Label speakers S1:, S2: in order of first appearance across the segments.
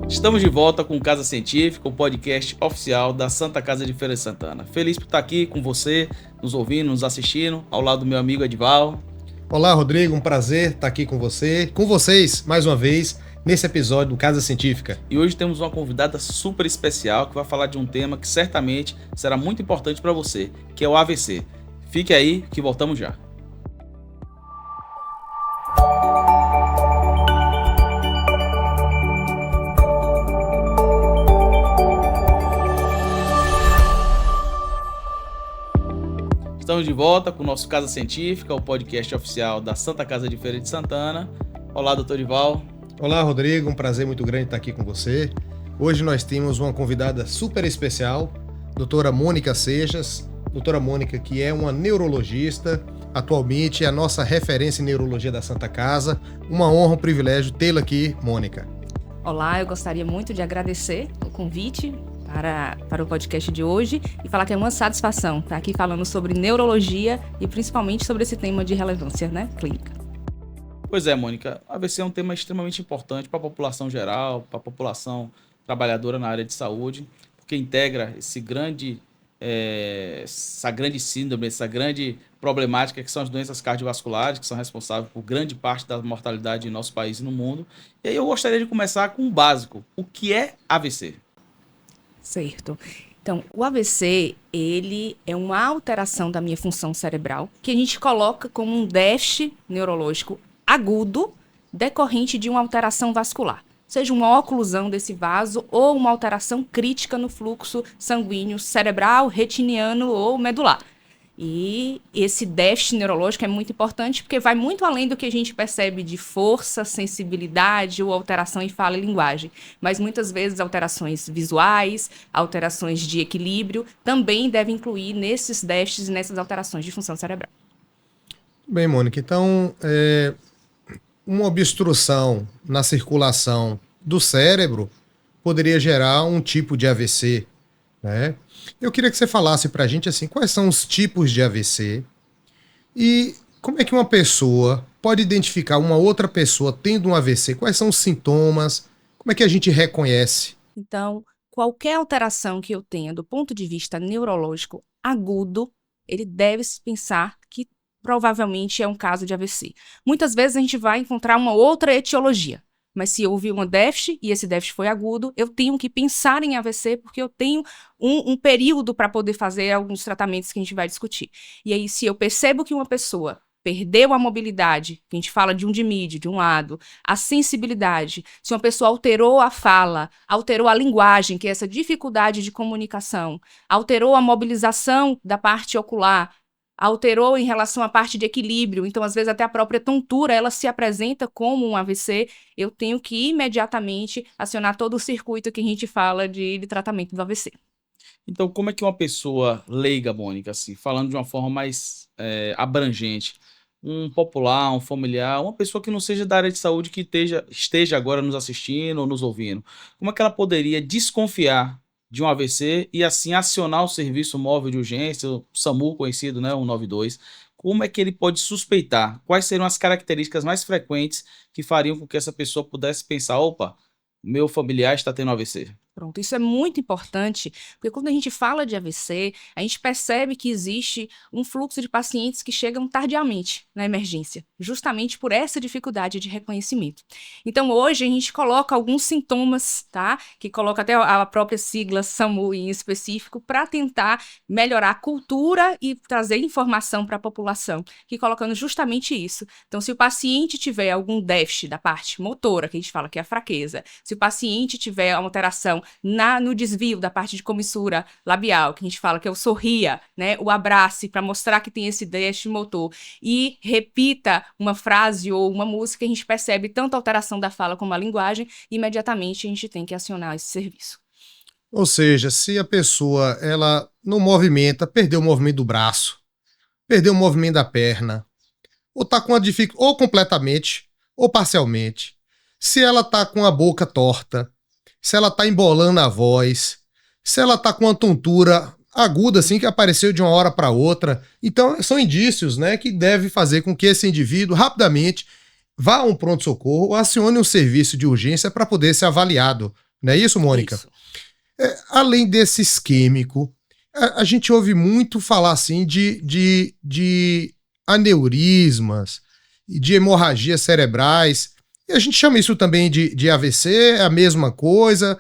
S1: Estamos de volta com o Casa Científica, o podcast oficial da Santa Casa de Feira de Santana. Feliz por estar aqui com você, nos ouvindo, nos assistindo, ao lado do meu amigo Edival.
S2: Olá, Rodrigo, um prazer estar aqui com vocês, mais uma vez, nesse episódio do Casa Científica.
S1: E hoje temos uma convidada super especial que vai falar de um tema que certamente será muito importante para você, que é o AVC. Fique aí que voltamos já. Estamos de volta com o nosso Casa Científica, o podcast oficial da Santa Casa de Feira de Santana. Olá, doutor Edival.
S2: Olá, Rodrigo, um prazer muito grande estar aqui com você. Hoje nós temos uma convidada super especial, doutora Mônica Seixas. Doutora Mônica, que é uma neurologista, atualmente é a nossa referência em neurologia da Santa Casa. Uma honra, um privilégio tê-la aqui, Mônica.
S3: Olá, eu gostaria muito de agradecer o convite para o podcast de hoje e falar que é uma satisfação estar aqui falando sobre neurologia e principalmente sobre esse tema de relevância, clínica.
S1: Pois é, Mônica, AVC é um tema extremamente importante para a população geral, para a população trabalhadora na área de saúde, porque integra essa grande síndrome, essa grande problemática que são as doenças cardiovasculares, que são responsáveis por grande parte da mortalidade em nosso país e no mundo. E aí eu gostaria de começar com o básico. O que é AVC?
S3: Certo. Então, o AVC, ele é uma alteração da minha função cerebral que a gente coloca como um déficit neurológico agudo decorrente de uma alteração vascular. Seja uma oclusão desse vaso ou uma alteração crítica no fluxo sanguíneo cerebral, retiniano ou medular. E esse déficit neurológico é muito importante porque vai muito além do que a gente percebe de força, sensibilidade ou alteração em fala e linguagem. Mas muitas vezes alterações visuais, alterações de equilíbrio também devem incluir nesses déficits e nessas alterações de função cerebral.
S2: Bem, Mônica, então uma obstrução na circulação do cérebro poderia gerar um tipo de AVC, né? Eu queria que você falasse pra gente assim, quais são os tipos de AVC e como é que uma pessoa pode identificar uma outra pessoa tendo um AVC, quais são os sintomas, como é que a gente reconhece?
S3: Então, qualquer alteração que eu tenha do ponto de vista neurológico agudo, ele deve se pensar que provavelmente é um caso de AVC. Muitas vezes a gente vai encontrar uma outra etiologia. Mas se houve um déficit e esse déficit foi agudo, eu tenho que pensar em AVC porque eu tenho um período para poder fazer alguns tratamentos que a gente vai discutir. E aí, se eu percebo que uma pessoa perdeu a mobilidade, que a gente fala de um dimídio, de um lado, a sensibilidade, se uma pessoa alterou a fala, alterou a linguagem, que é essa dificuldade de comunicação, alterou a mobilização da parte ocular, alterou em relação à parte de equilíbrio, então às vezes até a própria tontura, ela se apresenta como um AVC, eu tenho que imediatamente acionar todo o circuito que a gente fala de tratamento do AVC.
S1: Então, como é que uma pessoa leiga, Mônica, assim, falando de uma forma mais abrangente, um popular, um familiar, uma pessoa que não seja da área de saúde que esteja agora nos assistindo ou nos ouvindo, como é que ela poderia desconfiar de um AVC e assim acionar o serviço móvel de urgência, o SAMU conhecido, né, 192, como é que ele pode suspeitar? Quais seriam as características mais frequentes que fariam com que essa pessoa pudesse pensar, opa, meu familiar está tendo AVC?
S3: Pronto, isso é muito importante, porque quando a gente fala de AVC, a gente percebe que existe um fluxo de pacientes que chegam tardiamente na emergência, justamente por essa dificuldade de reconhecimento. Então, hoje, a gente coloca alguns sintomas, tá? Que coloca até a própria sigla SAMU em específico, para tentar melhorar a cultura e trazer informação para a população, que colocando justamente isso. Então, se o paciente tiver algum déficit da parte motora, que a gente fala que é a fraqueza, se o paciente tiver uma alteração no desvio da parte de comissura labial, que a gente fala que é o sorria, né, o abrace, para mostrar que tem esse déficit motor, e repita uma frase ou uma música, a gente percebe tanto a alteração da fala como a linguagem, e imediatamente a gente tem que acionar esse serviço.
S2: Ou seja, se a pessoa ela não movimenta, perdeu o movimento do braço, perdeu o movimento da perna, ou está com uma dificuldade, ou completamente, ou parcialmente, se ela está com a boca torta, se ela está embolando a voz, se ela está com uma tontura aguda, assim, que apareceu de uma hora para outra. Então, são indícios, né, que devem fazer com que esse indivíduo rapidamente vá a um pronto-socorro ou acione um serviço de urgência para poder ser avaliado Não é isso, Mônica?
S3: Isso.
S2: Além desse isquêmico, a gente ouve muito falar assim de aneurismas, de hemorragias cerebrais. E a gente chama isso também de AVC, é a mesma coisa.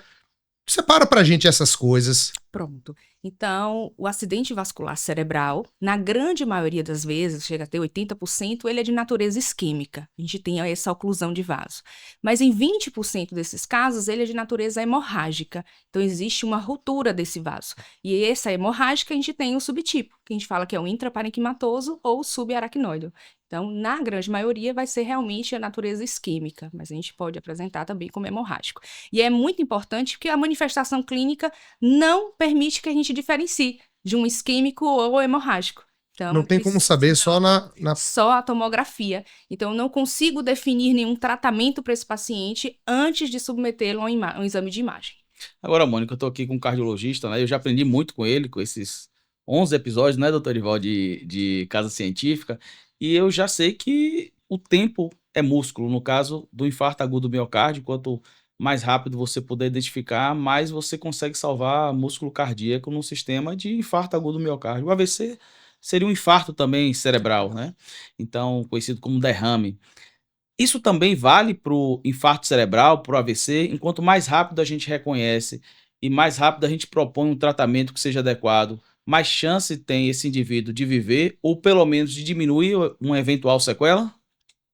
S2: Separa pra gente essas coisas.
S3: Pronto. Então, o acidente vascular cerebral, na grande maioria das vezes, chega a ter 80%, ele é de natureza isquêmica. A gente tem essa oclusão de vaso. Mas em 20% desses casos, ele é de natureza hemorrágica. Então, existe uma ruptura desse vaso. E essa hemorrágica, a gente tem o subtipo, que a gente fala que é o intraparenquimatoso ou subaracnoide. Então, na grande maioria, vai ser realmente a natureza isquêmica, mas a gente pode apresentar também como hemorrágico. E é muito importante porque a manifestação clínica não permite que a gente diferencie de um isquêmico ou hemorrágico. Então,
S2: Não tem como saber só
S3: só a tomografia. Então, eu não consigo definir nenhum tratamento para esse paciente antes de submetê-lo a um exame de imagem.
S1: Agora, Mônica, eu tô aqui com um cardiologista, né? Eu já aprendi muito com ele, com esses 11 episódios, né, doutor Erival, de Casa Científica, e eu já sei que o tempo é músculo. No caso do infarto agudo do miocárdio, quanto mais rápido você puder identificar, mais você consegue salvar músculo cardíaco num sistema de infarto agudo do miocárdio. O AVC seria um infarto também cerebral, né? Então, conhecido como derrame. Isso também vale para o infarto cerebral, para o AVC, enquanto mais rápido a gente reconhece e mais rápido a gente propõe um tratamento que seja adequado, mais chance tem esse indivíduo de viver ou pelo menos de diminuir uma eventual sequela?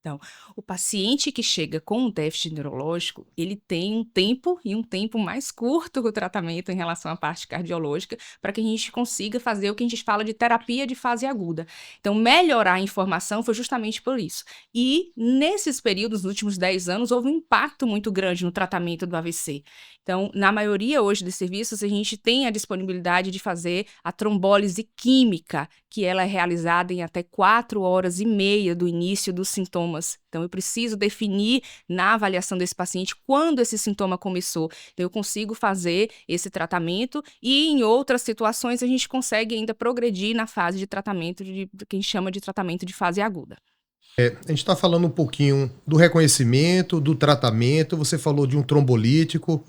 S3: Então, o paciente que chega com um déficit neurológico, ele tem um tempo e um tempo mais curto do tratamento em relação à parte cardiológica, para que a gente consiga fazer o que a gente fala de terapia de fase aguda. Então, melhorar a informação foi justamente por isso. E, nesses períodos, nos últimos 10 anos, houve um impacto muito grande no tratamento do AVC. Então, na maioria hoje dos serviços, a gente tem a disponibilidade de fazer a trombólise química, que ela é realizada em até 4 horas e meia do início dos sintomas. Então, eu preciso definir na avaliação desse paciente quando esse sintoma começou. Então, eu consigo fazer esse tratamento e, em outras situações, a gente consegue ainda progredir na fase de tratamento, que a gente chama de tratamento de fase aguda.
S2: A gente está falando um pouquinho do reconhecimento, do tratamento. Você falou de um trombolítico.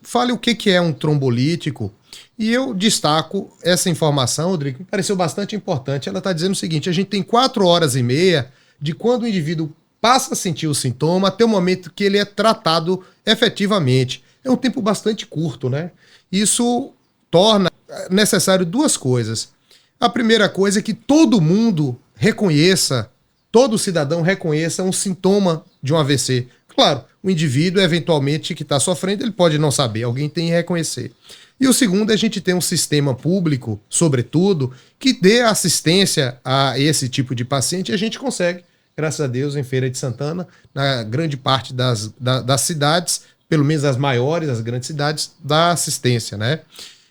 S2: Fale o que é um trombolítico. E eu destaco essa informação, Rodrigo, que me pareceu bastante importante. Ela está dizendo o seguinte: a gente tem 4 horas e meia de quando o indivíduo passa a sentir o sintoma até o momento que ele é tratado efetivamente. É um tempo bastante curto, né? Isso torna necessário duas coisas. A primeira coisa é que todo mundo reconheça, todo cidadão reconheça um sintoma de um AVC. Claro, o indivíduo, eventualmente, que está sofrendo, ele pode não saber, alguém tem que reconhecer. E o segundo é a gente ter um sistema público, sobretudo, que dê assistência a esse tipo de paciente, e a gente consegue, graças a Deus, em Feira de Santana, na grande parte das cidades, pelo menos as maiores, as grandes cidades, dá assistência, né?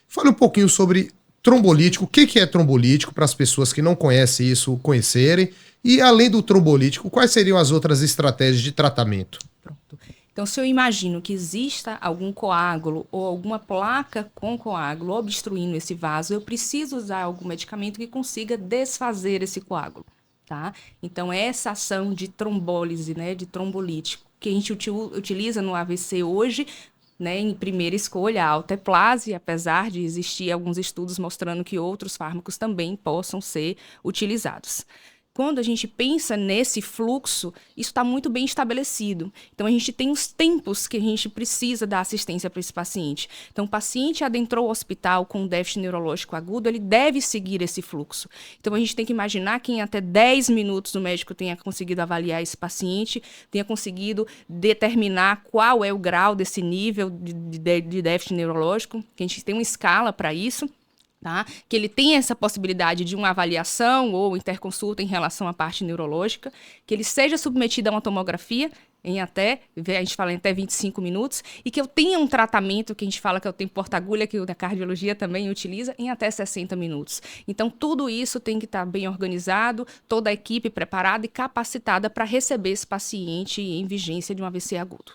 S2: Fale um pouquinho sobre trombolítico, o que é trombolítico, para as pessoas que não conhecem isso conhecerem, e além do trombolítico, quais seriam as outras estratégias de tratamento?
S3: Pronto. Então, se eu imagino que exista algum coágulo ou alguma placa com coágulo obstruindo esse vaso, eu preciso usar algum medicamento que consiga desfazer esse coágulo, tá? Então, essa ação de trombólise, né, de trombolítico, que a gente utiliza no AVC hoje, né, em primeira escolha, a alteplase, apesar de existir alguns estudos mostrando que outros fármacos também possam ser utilizados. Quando a gente pensa nesse fluxo, isso está muito bem estabelecido. Então, a gente tem os tempos que a gente precisa dar assistência para esse paciente. Então, o paciente adentrou o hospital com um déficit neurológico agudo, ele deve seguir esse fluxo. Então, a gente tem que imaginar que em até 10 minutos o médico tenha conseguido avaliar esse paciente, tenha conseguido determinar qual é o grau desse nível de déficit neurológico, que a gente tem uma escala para isso. Tá? Que ele tenha essa possibilidade de uma avaliação ou interconsulta em relação à parte neurológica, que ele seja submetido a uma tomografia em até, a gente fala em até 25 minutos, e que eu tenha um tratamento que a gente fala que é o tempo porta-agulha, que a cardiologia também utiliza, em até 60 minutos. Então, tudo isso tem que estar bem organizado, toda a equipe preparada e capacitada para receber esse paciente em vigência de um AVC agudo.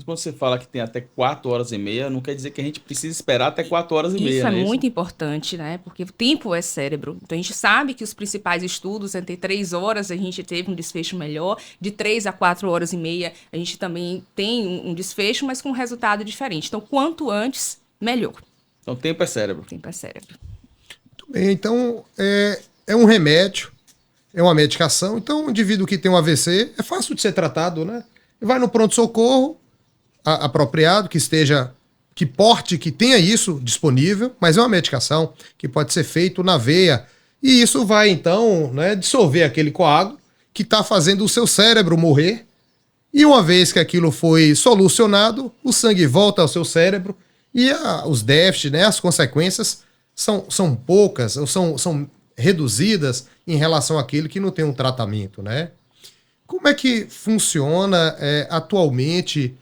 S1: Mas quando você fala que tem até 4 horas e meia, não quer dizer que a gente precisa esperar até 4 horas e meia,
S3: Isso é
S1: não é isso?
S3: muito importante, né? Porque o tempo é cérebro. Então a gente sabe que os principais estudos, entre 3 horas a gente teve um desfecho melhor, de 3 a 4 horas e meia a gente também tem um desfecho, mas com um resultado diferente. Então, quanto antes, melhor.
S1: Então, tempo é cérebro.
S3: O tempo é cérebro.
S2: Bem, então, é um remédio, é uma medicação. Então, o indivíduo que tem um AVC é fácil de ser tratado, né? Vai no pronto-socorro apropriado, que porte, que tenha isso disponível, mas é uma medicação que pode ser feito na veia. E isso vai, então, né, dissolver aquele coágulo que está fazendo o seu cérebro morrer. E uma vez que aquilo foi solucionado, o sangue volta ao seu cérebro e os déficits, né, as consequências são poucas, ou são reduzidas em relação àquele que não tem um tratamento, né? Como é que funciona atualmente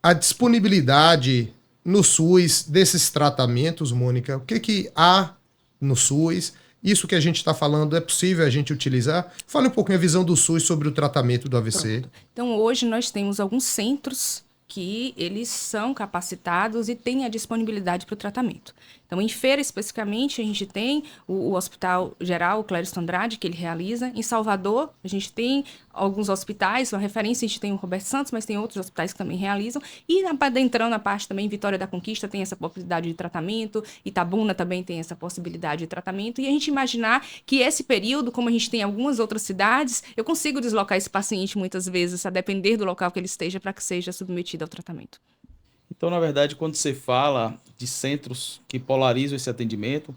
S2: a disponibilidade no SUS desses tratamentos, Mônica? O que há no SUS? Isso que a gente está falando, é possível a gente utilizar? Fale um pouquinho a visão do SUS sobre o tratamento do AVC.
S3: Pronto. Então, hoje nós temos alguns centros que eles são capacitados e têm a disponibilidade para o tratamento. Então, em Feira, especificamente, a gente tem o Hospital Geral, o Clériston Andrade, que ele realiza. Em Salvador, a gente tem alguns hospitais, uma referência, a gente tem o Roberto Santos, mas tem outros hospitais que também realizam. E entrando na parte também, Vitória da Conquista tem essa possibilidade de tratamento, Itabuna também tem essa possibilidade de tratamento. E a gente imaginar que esse período, como a gente tem em algumas outras cidades, eu consigo deslocar esse paciente muitas vezes, a depender do local que ele esteja, para que seja submetido ao tratamento.
S1: Então, na verdade, quando você fala de centros que polarizam esse atendimento,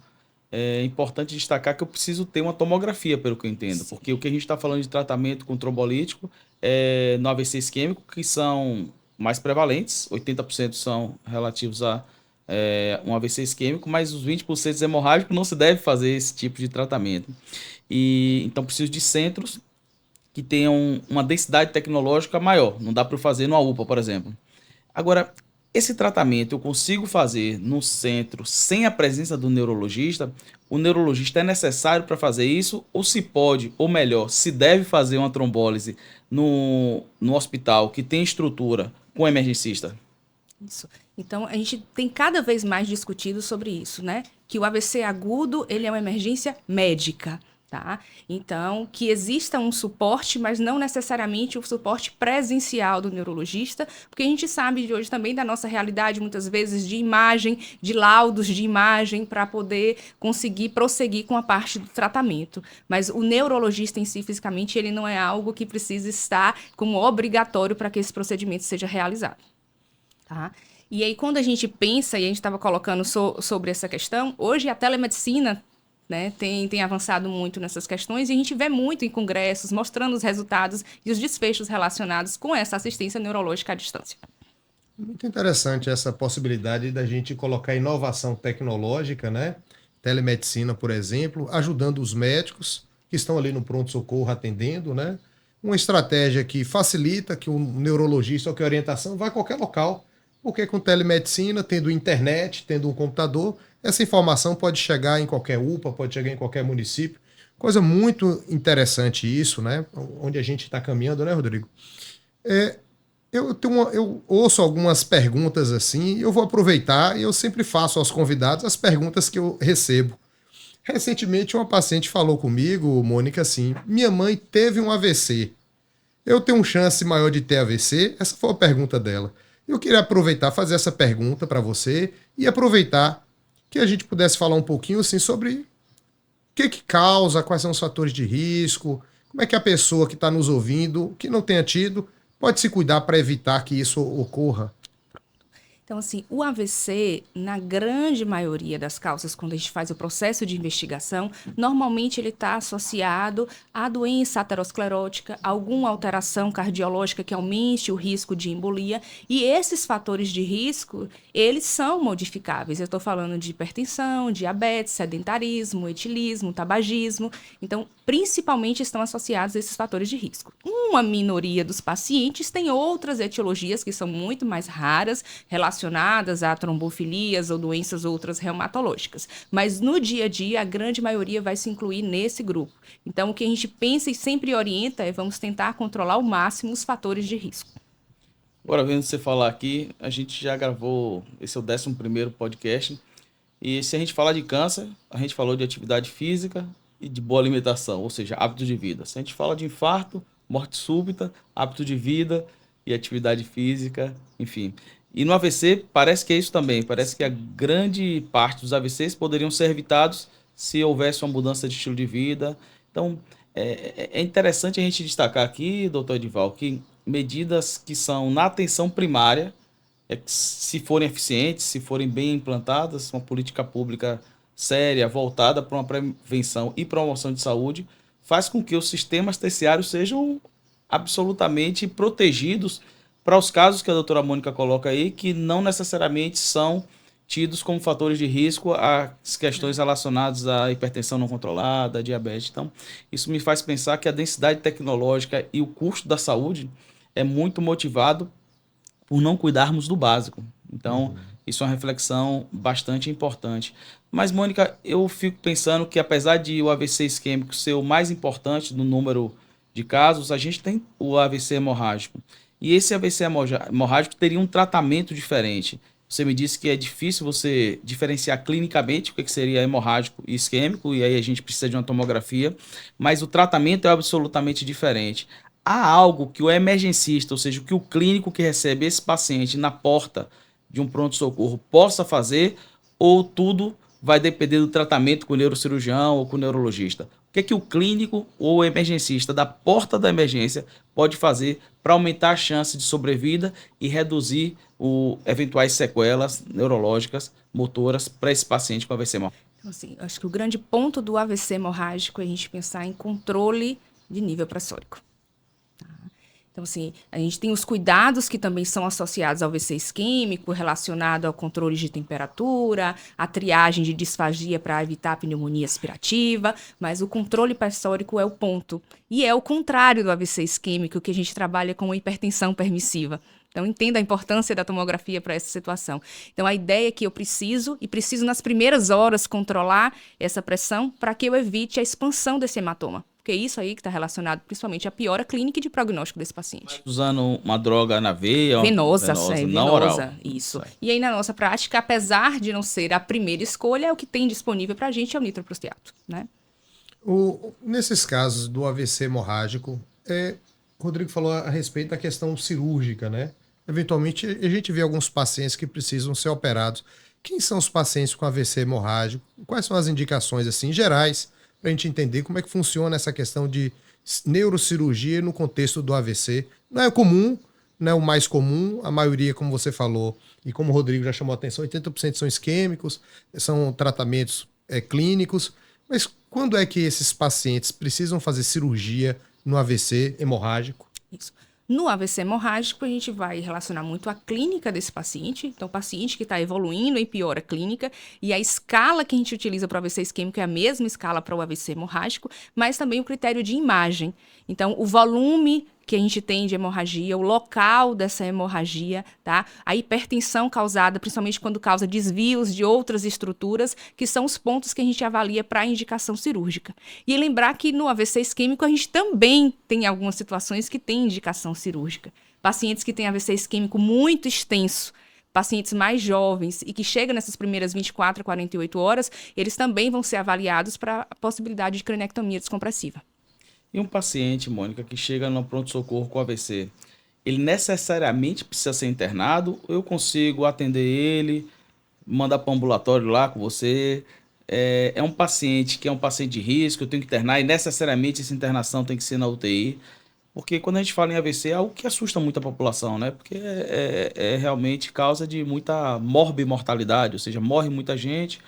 S1: é importante destacar que eu preciso ter uma tomografia, pelo que eu entendo.
S3: Sim.
S1: Porque o que a gente está falando de tratamento com trombolítico no AVC isquêmico, que são mais prevalentes, 80% são relativos a um AVC isquêmico, mas os 20% hemorrágico não se deve fazer esse tipo de tratamento. E então preciso de centros que tenham uma densidade tecnológica maior. Não dá para eu fazer no UPA, por exemplo. Agora, esse tratamento eu consigo fazer no centro sem a presença do neurologista? O neurologista é necessário para fazer isso? Ou se pode, ou melhor, se deve fazer uma trombólise no hospital que tem estrutura com emergencista?
S3: Isso. Então, a gente tem cada vez mais discutido sobre isso, né? Que o AVC agudo, ele é uma emergência médica, tá? Então, que exista um suporte, mas não necessariamente o suporte presencial do neurologista, porque a gente sabe de hoje também da nossa realidade, muitas vezes, de imagem, de laudos de imagem, para poder conseguir prosseguir com a parte do tratamento. Mas o neurologista em si, fisicamente, ele não é algo que precisa estar como obrigatório para que esse procedimento seja realizado. Tá? E aí, quando a gente pensa, e a gente estava colocando sobre essa questão, hoje a telemedicina, né, tem avançado muito nessas questões e a gente vê muito em congressos mostrando os resultados e os desfechos relacionados com essa assistência neurológica à distância.
S2: Muito interessante essa possibilidade da gente colocar inovação tecnológica, né? Telemedicina, por exemplo, ajudando os médicos que estão ali no pronto-socorro atendendo, né? Uma estratégia que facilita que o neurologista ou que a orientação vá a qualquer local, porque com telemedicina, tendo internet, tendo um computador, essa informação pode chegar em qualquer UPA, pode chegar em qualquer município. Coisa muito interessante isso, né? Onde a gente está caminhando, né, Rodrigo? Eu ouço algumas perguntas assim, e eu vou aproveitar e eu sempre faço aos convidados as perguntas que eu recebo. Recentemente, uma paciente falou comigo, Mônica, assim: minha mãe teve um AVC. Eu tenho uma chance maior de ter AVC? Essa foi a pergunta dela. Eu queria aproveitar, fazer essa pergunta para você e aproveitar que a gente pudesse falar um pouquinho assim sobre o que causa, quais são os fatores de risco, como é que a pessoa que está nos ouvindo, que não tenha tido, pode se cuidar para evitar que isso ocorra.
S3: Então, assim, o AVC, na grande maioria das causas, quando a gente faz o processo de investigação, normalmente ele está associado à doença aterosclerótica, alguma alteração cardiológica que aumente o risco de embolia, e esses fatores de risco, eles são modificáveis. Eu estou falando de hipertensão, diabetes, sedentarismo, etilismo, tabagismo. Então, principalmente estão associados a esses fatores de risco. Uma minoria dos pacientes tem outras etiologias que são muito mais raras, relacionadas a trombofilias ou doenças outras reumatológicas. Mas no dia a dia, a grande maioria vai se incluir nesse grupo. Então, o que a gente pensa e sempre orienta é vamos tentar controlar ao máximo os fatores de risco.
S1: Agora, vendo você falar aqui, a gente já gravou, esse é o 11º podcast, e se a gente falar de câncer, a gente falou de atividade física e de boa alimentação, ou seja, hábitos de vida. Se a gente fala de infarto, morte súbita, hábito de vida e atividade física, enfim. E no AVC parece que é isso também, parece que a grande parte dos AVCs poderiam ser evitados se houvesse uma mudança de estilo de vida. Então, é interessante a gente destacar aqui, doutor Edival, que medidas que são na atenção primária, que se forem eficientes, se forem bem implantadas, uma política pública séria, voltada para uma prevenção e promoção de saúde, faz com que os sistemas terciários sejam absolutamente protegidos para os casos que a doutora Mônica coloca aí, que não necessariamente são tidos como fatores de risco às questões relacionadas à hipertensão não controlada, à diabetes. Então, isso me faz pensar que a densidade tecnológica e o custo da saúde é muito motivado por não cuidarmos do básico. Então, isso é uma reflexão bastante importante. Mas, Mônica, eu fico pensando que apesar de o AVC isquêmico ser o mais importante no número de casos, a gente tem o AVC hemorrágico. E esse AVC hemorrágico teria um tratamento diferente. Você me disse que é difícil você diferenciar clinicamente o que seria hemorrágico e isquêmico, e aí a gente precisa de uma tomografia, mas o tratamento é absolutamente diferente. Há algo que o emergencista, ou seja, que o clínico que recebe esse paciente na porta de um pronto-socorro possa fazer, ou tudo vai depender do tratamento com o neurocirurgião ou com o neurologista? O que é que o clínico ou o emergencista da porta da emergência pode fazer para aumentar a chance de sobrevida e reduzir eventuais sequelas neurológicas, motoras para esse paciente com AVC hemorrágico?
S3: Então, assim, eu acho que o grande ponto do AVC hemorrágico é a gente pensar em controle de nível pressórico. Então, assim, a gente tem os cuidados que também são associados ao AVC isquêmico, relacionado ao controle de temperatura, a triagem de disfagia para evitar a pneumonia aspirativa, mas o controle pressórico é o ponto. E é o contrário do AVC isquêmico, que a gente trabalha com hipertensão permissiva. Então, entenda a importância da tomografia para essa situação. Então, a ideia é que eu preciso nas primeiras horas, controlar essa pressão para que eu evite a expansão desse hematoma. Porque é isso aí que está relacionado principalmente à piora clínica e de prognóstico desse paciente.
S1: Usando uma droga na veia?
S3: Venosa,
S1: não oral.
S3: Isso. E aí, na nossa prática, apesar de não ser a primeira escolha, é o que tem disponível para a gente é o nitroprustiato, né?
S2: Nesses casos do AVC hemorrágico, o Rodrigo falou a respeito da questão cirúrgica, né? Eventualmente, a gente vê alguns pacientes que precisam ser operados. Quem são os pacientes com AVC hemorrágico? Quais são as indicações, assim, gerais, para a gente entender como é que funciona essa questão de neurocirurgia no contexto do AVC? Não é comum, não é o mais comum, a maioria, como você falou, e como o Rodrigo já chamou a atenção, 80% são isquêmicos, são tratamentos clínicos, mas quando é que esses pacientes precisam fazer cirurgia no AVC hemorrágico?
S3: Isso. No AVC hemorrágico, a gente vai relacionar muito a clínica desse paciente. Então, o paciente que está evoluindo em piora clínica, e a escala que a gente utiliza para o AVC isquêmico é a mesma escala para o AVC hemorrágico, mas também o critério de imagem. Então, o volume que a gente tem de hemorragia, o local dessa hemorragia, tá? A hipertensão causada, principalmente quando causa desvios de outras estruturas, que são os pontos que a gente avalia para a indicação cirúrgica. E lembrar que no AVC isquêmico a gente também tem algumas situações que tem indicação cirúrgica. Pacientes que têm AVC isquêmico muito extenso, pacientes mais jovens e que chegam nessas primeiras 24 a 48 horas, eles também vão ser avaliados para a possibilidade de cranectomia descompressiva.
S1: E um paciente, Mônica, que chega no pronto-socorro com AVC, ele necessariamente precisa ser internado ou eu consigo atender ele, mandar para o ambulatório lá com você? É um paciente que é um paciente de risco, eu tenho que internar e necessariamente essa internação tem que ser na UTI? Porque quando a gente fala em AVC é algo que assusta muito a população, né? Porque é realmente causa de muita morbimortalidade, ou seja, morre muita gente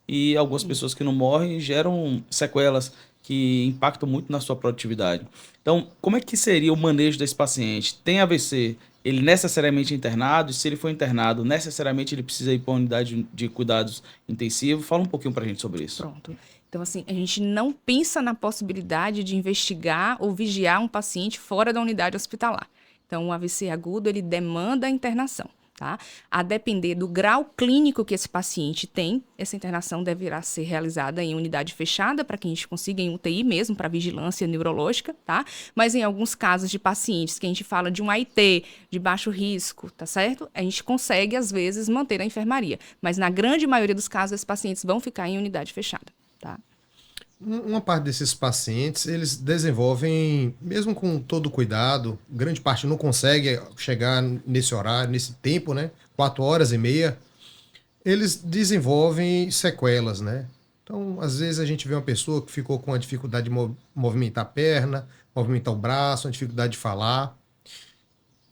S1: e algumas pessoas que não morrem geram sequelas que impactam muito na sua produtividade. Então, como é que seria o manejo desse paciente? Tem AVC, ele necessariamente é internado, e se ele for internado, necessariamente ele precisa ir para uma unidade de cuidados intensivos? Fala um pouquinho para a gente sobre isso.
S3: Pronto. Então, assim, a gente não pensa na possibilidade de investigar ou vigiar um paciente fora da unidade hospitalar. Então, o AVC agudo, ele demanda a internação. Tá? A depender do grau clínico que esse paciente tem, essa internação deverá ser realizada em unidade fechada, para que a gente consiga em UTI mesmo, para vigilância neurológica, tá? Mas em alguns casos de pacientes que a gente fala de um AIT, de baixo risco, tá certo? A gente consegue, às vezes, manter a enfermaria. Mas na grande maioria dos casos, esses pacientes vão ficar em unidade fechada, tá?
S2: Uma parte desses pacientes, eles desenvolvem, mesmo com todo cuidado, grande parte não consegue chegar nesse horário, nesse tempo, né? 4 horas e meia, eles desenvolvem sequelas, né? Então, às vezes a gente vê uma pessoa que ficou com a dificuldade de movimentar a perna, movimentar o braço, uma dificuldade de falar.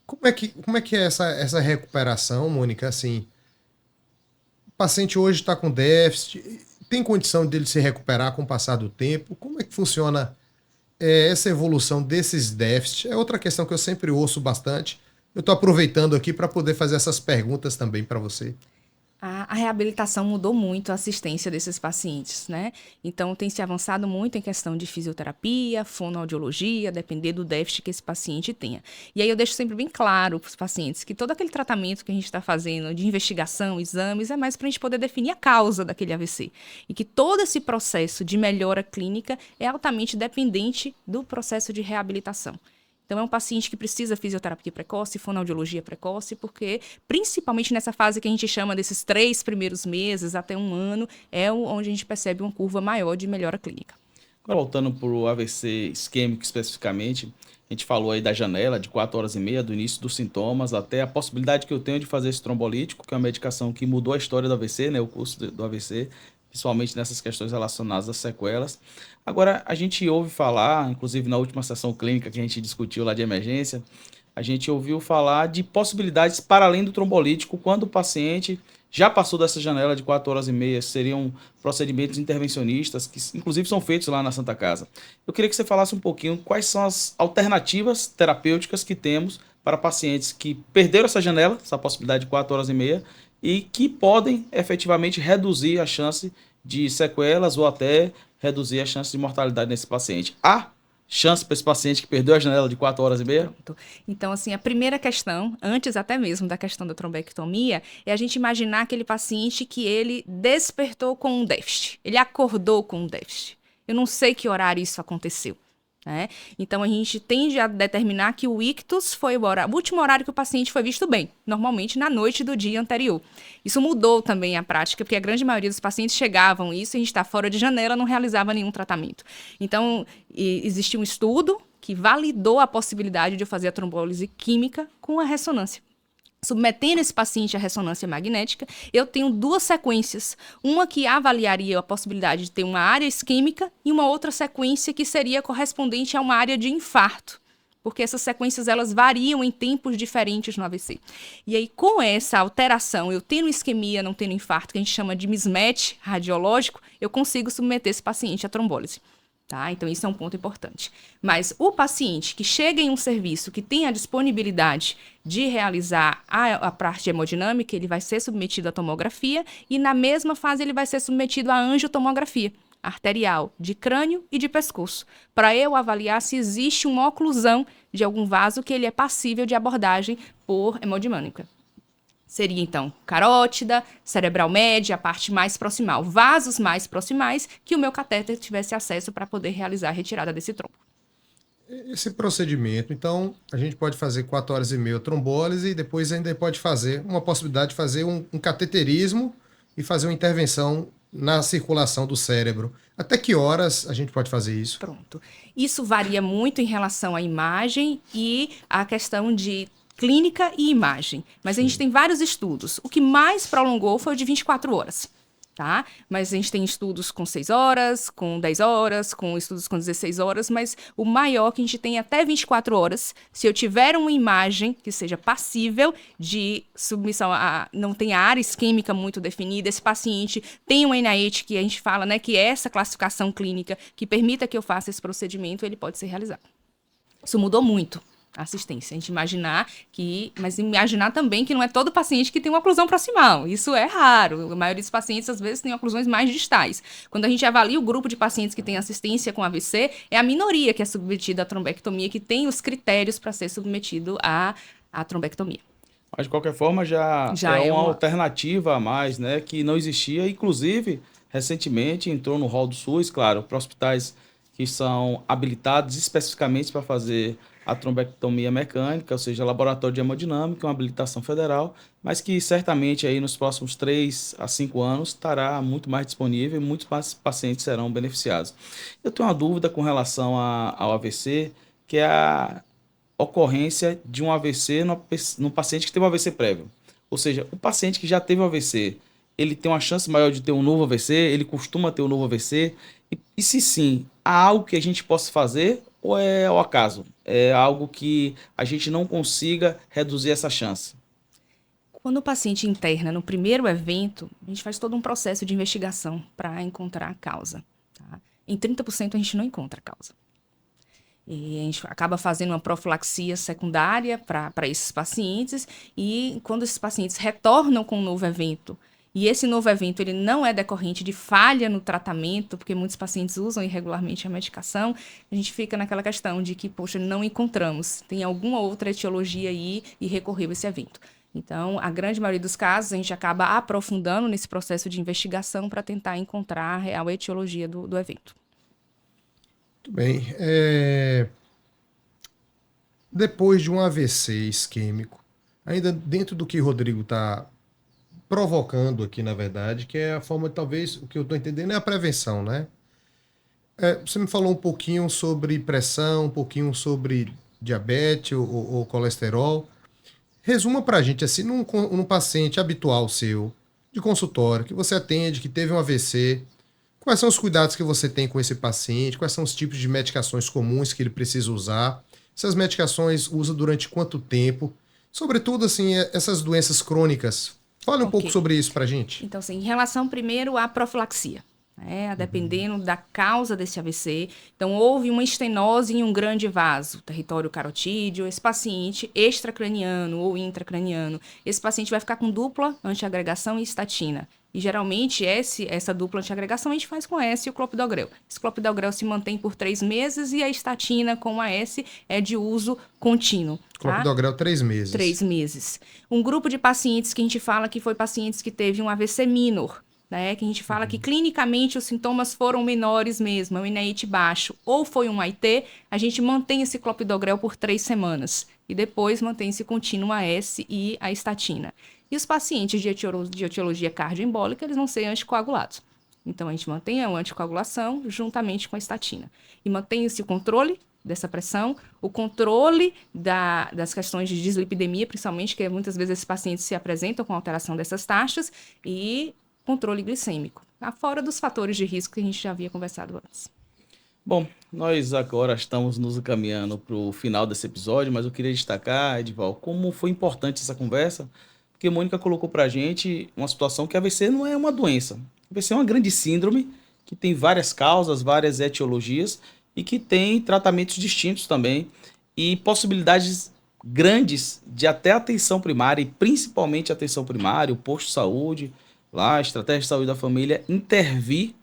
S2: Como é que é essa recuperação, Mônica? Assim, o paciente hoje está com déficit, tem condição dele se recuperar com o passar do tempo? Como é que funciona essa evolução desses déficits? É outra questão que eu sempre ouço bastante. Eu estou aproveitando aqui para poder fazer essas perguntas também para você.
S3: A reabilitação mudou muito a assistência desses pacientes, né? Então, tem se avançado muito em questão de fisioterapia, fonoaudiologia, depender do déficit que esse paciente tenha. E aí eu deixo sempre bem claro para os pacientes que todo aquele tratamento que a gente está fazendo de investigação, exames, é mais para a gente poder definir a causa daquele AVC. E que todo esse processo de melhora clínica é altamente dependente do processo de reabilitação. Então, é um paciente que precisa fisioterapia precoce, fonoaudiologia precoce, porque, principalmente nessa fase que a gente chama desses 3 primeiros meses até 1 ano, é onde a gente percebe uma curva maior de melhora clínica.
S1: Agora, voltando para o AVC isquêmico especificamente, a gente falou aí da janela de 4 horas e meia, do início dos sintomas, até a possibilidade que eu tenho de fazer esse trombolítico, que é uma medicação que mudou a história do AVC, né, o curso do AVC, principalmente nessas questões relacionadas às sequelas. Agora, a gente ouve falar, inclusive na última sessão clínica que a gente discutiu lá de emergência, a gente ouviu falar de possibilidades para além do trombolítico, quando o paciente já passou dessa janela de 4 horas e meia, seriam procedimentos intervencionistas, que inclusive são feitos lá na Santa Casa. Eu queria que você falasse um pouquinho quais são as alternativas terapêuticas que temos para pacientes que perderam essa janela, essa possibilidade de 4 horas e meia, e que podem efetivamente reduzir a chance de sequelas ou até reduzir a chance de mortalidade nesse paciente. Há chance para esse paciente que perdeu a janela de 4 horas e meia?
S3: Pronto. Então, assim, a primeira questão, antes até mesmo da questão da trombectomia, é a gente imaginar aquele paciente que ele despertou com um déficit. Ele acordou com um déficit. Eu não sei que horário isso aconteceu. Né? Então, a gente tende a determinar que o ictus foi o último horário que o paciente foi visto bem, normalmente na noite do dia anterior. Isso mudou também a prática, porque a grande maioria dos pacientes chegavam isso, a gente está fora de janela, não realizava nenhum tratamento. Então, existe um estudo que validou a possibilidade de eu fazer a trombólise química com a ressonância. Submetendo esse paciente à ressonância magnética, eu tenho 2 sequências. Uma que avaliaria a possibilidade de ter uma área isquêmica e uma outra sequência que seria correspondente a uma área de infarto. Porque essas sequências, elas variam em tempos diferentes no AVC. E aí, com essa alteração, eu tendo isquemia, não tendo infarto, que a gente chama de mismatch radiológico, eu consigo submeter esse paciente à trombólise. Tá? Então, isso é um ponto importante. Mas o paciente que chega em um serviço que tem a disponibilidade de realizar a parte hemodinâmica, ele vai ser submetido à tomografia e, na mesma fase, ele vai ser submetido à angiotomografia arterial de crânio e de pescoço, para eu avaliar se existe uma oclusão de algum vaso que ele é passível de abordagem por hemodinâmica. Seria, então, carótida, cerebral média, a parte mais proximal, vasos mais proximais, que o meu catéter tivesse acesso para poder realizar a retirada desse trombo.
S2: Esse procedimento, então, a gente pode fazer 4 horas e meia trombólise e depois ainda pode fazer uma possibilidade de fazer um cateterismo e fazer uma intervenção na circulação do cérebro. Até que horas a gente pode fazer isso?
S3: Pronto. Isso varia muito em relação à imagem e à questão de clínica e imagem. Mas a gente tem vários estudos. O que mais prolongou foi o de 24 horas. Tá? Mas a gente tem estudos com 6 horas, com 10 horas, com estudos com 16 horas, mas o maior que a gente tem é até 24 horas. Se eu tiver uma imagem que seja passível de submissão, não tem a área isquêmica muito definida, esse paciente tem um NIH que a gente fala, né, que é essa classificação clínica que permita que eu faça esse procedimento, ele pode ser realizado. Isso mudou muito a assistência, a gente mas imaginar também que não é todo paciente que tem uma oclusão proximal, isso é raro, a maioria dos pacientes às vezes tem oclusões mais distais. Quando a gente avalia o grupo de pacientes que tem assistência com AVC, é a minoria que é submetida à trombectomia, que tem os critérios para ser submetido à trombectomia.
S1: Mas de qualquer forma já é uma alternativa a mais, né? Que não existia. Inclusive, recentemente entrou no rol do SUS, claro, para hospitais que são habilitados especificamente para fazer a trombectomia mecânica, ou seja, laboratório de hemodinâmica, uma habilitação federal, mas que certamente aí nos próximos 3 a 5 anos estará muito mais disponível e muitos mais pacientes serão beneficiados. Eu tenho uma dúvida com relação ao AVC, que é a ocorrência de um AVC no paciente que teve um AVC prévio. Ou seja, o paciente que já teve um AVC, ele tem uma chance maior de ter um novo AVC, ele costuma ter um novo AVC, e se sim, há algo que a gente possa fazer ou é ao acaso? É algo que a gente não consiga reduzir essa chance?
S3: Quando o paciente interna no primeiro evento, a gente faz todo um processo de investigação para encontrar a causa. Tá? Em 30% a gente não encontra a causa. E a gente acaba fazendo uma profilaxia secundária para esses pacientes, e quando esses pacientes retornam com um novo evento, e esse novo evento ele não é decorrente de falha no tratamento, porque muitos pacientes usam irregularmente a medicação, a gente fica naquela questão de que, poxa, não encontramos, tem alguma outra etiologia aí e recorreu esse evento. Então, a grande maioria dos casos, a gente acaba aprofundando nesse processo de investigação para tentar encontrar a real etiologia do evento.
S2: Muito bem. Depois de um AVC isquêmico, ainda dentro do que o Rodrigo está provocando aqui, na verdade, que é a forma, talvez, o que eu estou entendendo é a prevenção, né? Você me falou um pouquinho sobre pressão, um pouquinho sobre diabetes ou colesterol. Resuma pra gente, assim, num paciente habitual seu, de consultório, que você atende, que teve um AVC, quais são os cuidados que você tem com esse paciente, quais são os tipos de medicações comuns que ele precisa usar, essas medicações usa durante quanto tempo, sobretudo, assim, essas doenças crônicas. Fale um pouco sobre isso pra gente.
S3: Então, assim, em relação primeiro à profilaxia, né, dependendo da causa desse AVC. Então, houve uma estenose em um grande vaso, território carotídeo, esse paciente extracraniano ou intracraniano, esse paciente vai ficar com dupla antiagregação e estatina. E geralmente essa dupla antiagregação a gente faz com a S e o clopidogrel. Esse clopidogrel se mantém por 3 meses e a estatina com a S é de uso contínuo. Tá?
S2: Clopidogrel 3 meses.
S3: 3 meses. Um grupo de pacientes que a gente fala que foi pacientes que teve um AVC minor, né, que a gente fala que clinicamente os sintomas foram menores mesmo, é um INEIT baixo, ou foi um AIT, a gente mantém esse clopidogrel por 3 semanas. E depois mantém-se contínuo a S e a estatina. E os pacientes de etiologia cardioembólica, eles vão ser anticoagulados. Então, a gente mantém a anticoagulação juntamente com a estatina. E mantém-se o controle dessa pressão, o controle das questões de dislipidemia, principalmente, que muitas vezes esses pacientes se apresentam com alteração dessas taxas, e controle glicêmico, fora dos fatores de risco que a gente já havia conversado antes.
S1: Bom, nós agora estamos nos encaminhando para o final desse episódio, mas eu queria destacar, Edival, como foi importante essa conversa, porque a Mônica colocou para a gente uma situação que a AVC não é uma doença. A AVC é uma grande síndrome, que tem várias causas, várias etiologias, e que tem tratamentos distintos também, e possibilidades grandes de até atenção primária, e principalmente atenção primária, o posto de saúde, lá, a estratégia de saúde da família, intervir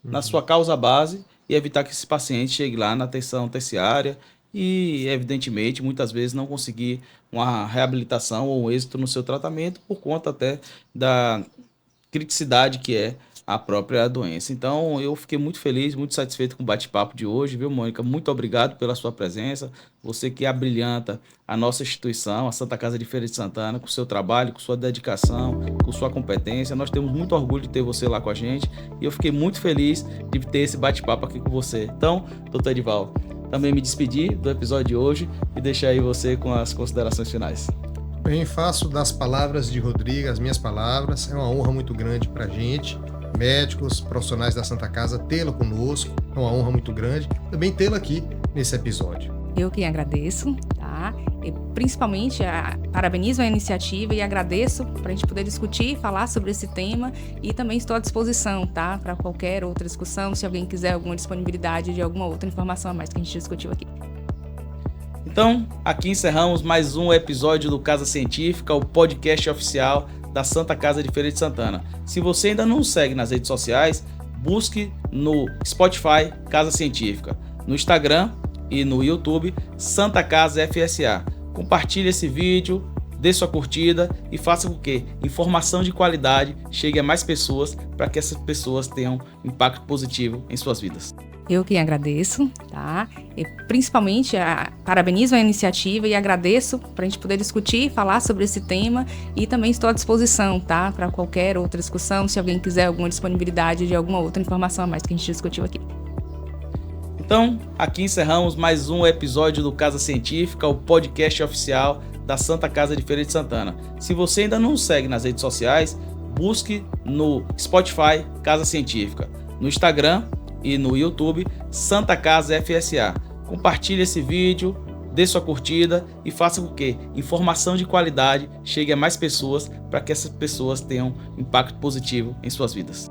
S1: na sua causa base e evitar que esse paciente chegue lá na atenção terciária e, evidentemente, muitas vezes não conseguir uma reabilitação ou um êxito no seu tratamento por conta até da criticidade que é a própria doença. Então, eu fiquei muito feliz, muito satisfeito com o bate-papo de hoje, viu, Mônica? Muito obrigado pela sua presença. Você que abrilhanta a nossa instituição, a Santa Casa de Feira de Santana, com o seu trabalho, com sua dedicação, com sua competência. Nós temos muito orgulho de ter você lá com a gente e eu fiquei muito feliz de ter esse bate-papo aqui com você. Então, doutor Edival, também me despedir do episódio de hoje e deixar aí você com as considerações finais.
S2: Bem, faço das palavras de Rodrigo as minhas palavras. É uma honra muito grande para a gente, médicos, profissionais da Santa Casa, tê-la conosco. É uma honra muito grande também tê-la aqui nesse episódio.
S3: Eu que agradeço, tá? E principalmente parabenizo a iniciativa e agradeço para a gente poder discutir e falar sobre esse tema, e também estou à disposição, tá? Para qualquer outra discussão, se alguém quiser alguma disponibilidade de alguma outra informação a mais que a gente discutiu aqui.
S1: Então, aqui encerramos mais um episódio do Casa Científica, o podcast oficial da Santa Casa de Feira de Santana. Se você ainda não nos segue nas redes sociais, busque no Spotify Casa Científica, no Instagram e no YouTube Santa Casa FSA. Compartilhe esse vídeo, dê sua curtida e faça com que informação de qualidade chegue a mais pessoas para que essas pessoas tenham impacto positivo em suas vidas.
S3: Eu que agradeço, tá? E principalmente parabenizo a iniciativa e agradeço para a gente poder discutir, falar sobre esse tema, e também estou à disposição, tá? Para qualquer outra discussão, se alguém quiser alguma disponibilidade de alguma outra informação a mais que a gente discutiu aqui.
S1: Então, aqui encerramos mais um episódio do Casa Científica, o podcast oficial da Santa Casa de Feira de Santana. Se você ainda não nos segue nas redes sociais, busque no Spotify Casa Científica, no Instagram e no YouTube Santa Casa FSA. Compartilhe esse vídeo, dê sua curtida e faça com que informação de qualidade chegue a mais pessoas para que essas pessoas tenham impacto positivo em suas vidas.